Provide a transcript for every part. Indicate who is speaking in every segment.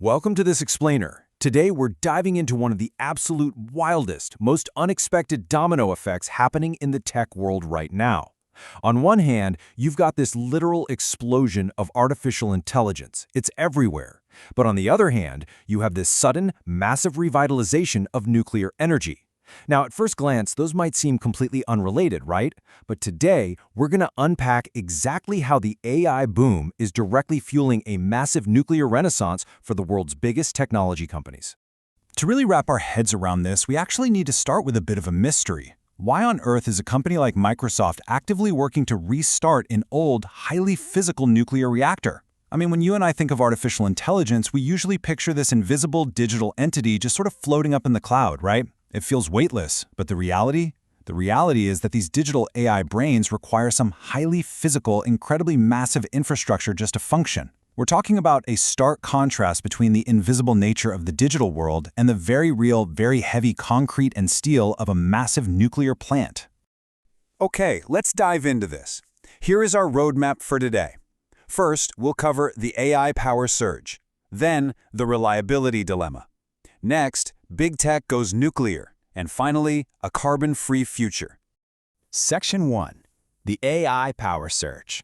Speaker 1: Welcome to this explainer. Today we're diving into one of the absolute wildest, most unexpected domino effects happening in the tech world right now. On one hand, you've got this literal explosion of artificial intelligence. It's everywhere. But on the other hand, you have this sudden, massive revitalization of nuclear energy. Now, at first glance, those might seem completely unrelated, right? But today, we're going to unpack exactly how the AI boom is directly fueling a massive nuclear renaissance for the world's biggest technology companies.
Speaker 2: To really wrap our heads around this, we actually need to start with a bit of a mystery. Why on earth is a company like Microsoft actively working to restart an old, highly physical nuclear reactor? I mean, when you and I think of artificial intelligence, we usually picture this invisible digital entity just sort of floating up in the cloud, right? It feels weightless, but the reality is that these digital AI brains require some highly physical, incredibly massive infrastructure just to function. We're talking about a stark contrast between the invisible nature of the digital world and the very real, very heavy concrete and steel of a massive nuclear plant.
Speaker 3: Okay, let's dive into this. Here is our roadmap for today. First, we'll cover the AI power surge. Then, the reliability dilemma. Next, big tech goes nuclear. And finally, a carbon-free future.
Speaker 2: Section 1. The AI power surge.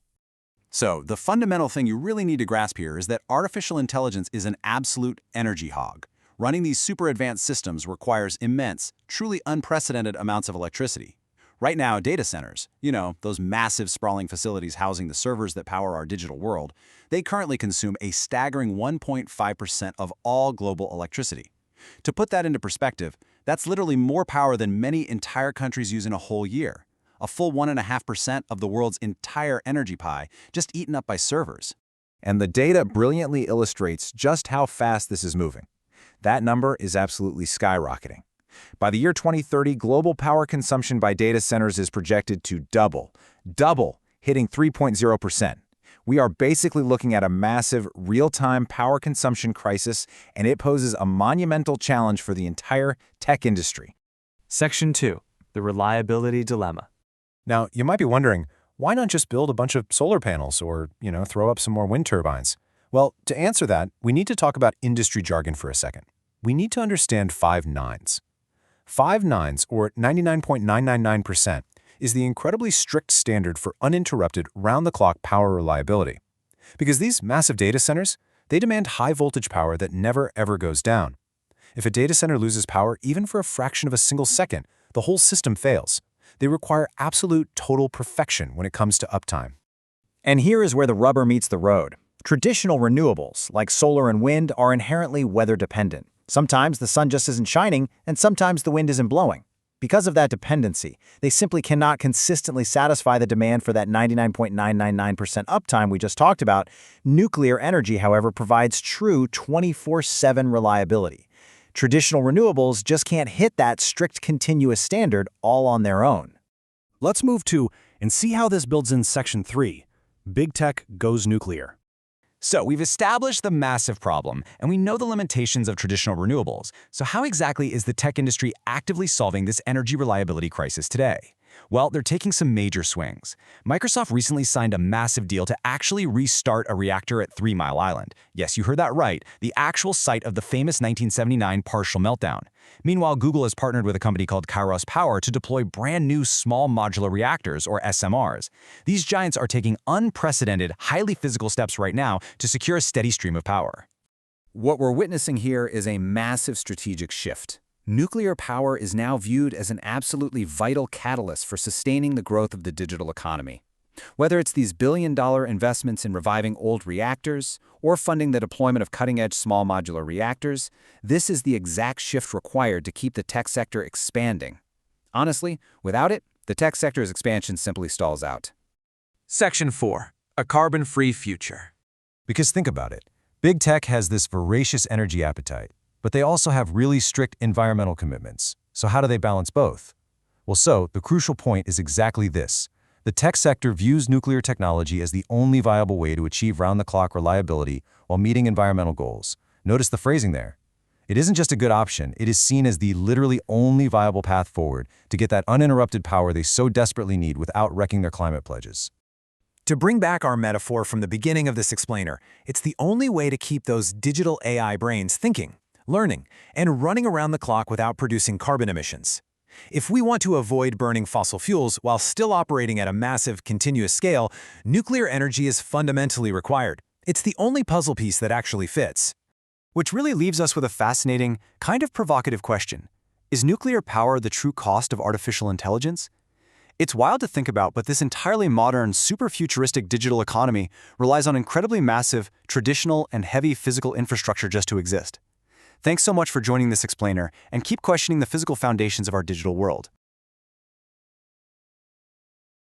Speaker 3: So, the fundamental thing you really need to grasp here is that artificial intelligence is an absolute energy hog. Running these super advanced systems requires immense, truly unprecedented amounts of electricity. Right now, data centers, those massive sprawling facilities housing the servers that power our digital world, they currently consume a staggering 1.5% of all global electricity. To put that into perspective, that's literally more power than many entire countries use in a whole year. A full 1.5% of the world's entire energy pie just eaten up by servers.
Speaker 1: And the data brilliantly illustrates just how fast this is moving. That number is absolutely skyrocketing. By the year 2030, global power consumption by data centers is projected to double, hitting 3.0%. We are basically looking at a massive, real-time power consumption crisis, and it poses a monumental challenge for the entire tech industry.
Speaker 4: Section 2. The reliability dilemma.
Speaker 5: Now, you might be wondering, why not just build a bunch of solar panels or, throw up some more wind turbines? Well, to answer that, we need to talk about industry jargon for a second. We need to understand 5 nines. 5 nines, or 99.999%, is the incredibly strict standard for uninterrupted, round-the-clock power reliability. Because these massive data centers, they demand high-voltage power that never, ever goes down. If a data center loses power even for a fraction of a single second, the whole system fails. They require absolute, total perfection when it comes to uptime.
Speaker 6: And here is where the rubber meets the road. Traditional renewables, like solar and wind, are inherently weather-dependent. Sometimes the sun just isn't shining, and sometimes the wind isn't blowing. Because of that dependency, they simply cannot consistently satisfy the demand for that 99.999% uptime we just talked about. Nuclear energy, however, provides true 24/7 reliability. Traditional renewables just can't hit that strict continuous standard all on their own.
Speaker 2: Let's move to and see how this builds in Section 3. Big tech goes nuclear.
Speaker 4: So we've established the massive problem, and we know the limitations of traditional renewables. So how exactly is the tech industry actively solving this energy reliability crisis today? Well, they're taking some major swings. Microsoft recently signed a massive deal to actually restart a reactor at 3 Mile Island. Yes, you heard that right, the actual site of the famous 1979 partial meltdown. Meanwhile, Google has partnered with a company called Kairos Power to deploy brand new small modular reactors, or SMRs. These giants are taking unprecedented, highly physical steps right now to secure a steady stream of power.
Speaker 3: What we're witnessing here is a massive strategic shift. Nuclear power is now viewed as an absolutely vital catalyst for sustaining the growth of the digital economy. Whether it's these billion-dollar investments in reviving old reactors or funding the deployment of cutting-edge small modular reactors, this is the exact shift required to keep the tech sector expanding. Honestly, without it, the tech sector's expansion simply stalls out.
Speaker 4: Section 4. A carbon-free future.
Speaker 5: Because think about it, big tech has this voracious energy appetite, but they also have really strict environmental commitments. So how do they balance both? Well, the crucial point is exactly this. The tech sector views nuclear technology as the only viable way to achieve round-the-clock reliability while meeting environmental goals. Notice the phrasing there. It isn't just a good option, it is seen as the literally only viable path forward to get that uninterrupted power they so desperately need without wrecking their climate pledges.
Speaker 2: To bring back our metaphor from the beginning of this explainer, it's the only way to keep those digital AI brains thinking, learning, and running around the clock without producing carbon emissions. If we want to avoid burning fossil fuels while still operating at a massive, continuous scale, nuclear energy is fundamentally required. It's the only puzzle piece that actually fits.
Speaker 4: Which really leaves us with a fascinating, kind of provocative question. Is nuclear power the true cost of artificial intelligence? It's wild to think about, but this entirely modern, super-futuristic digital economy relies on incredibly massive, traditional, and heavy physical infrastructure just to exist. Thanks so much for joining this explainer, and keep questioning the physical foundations of our digital world.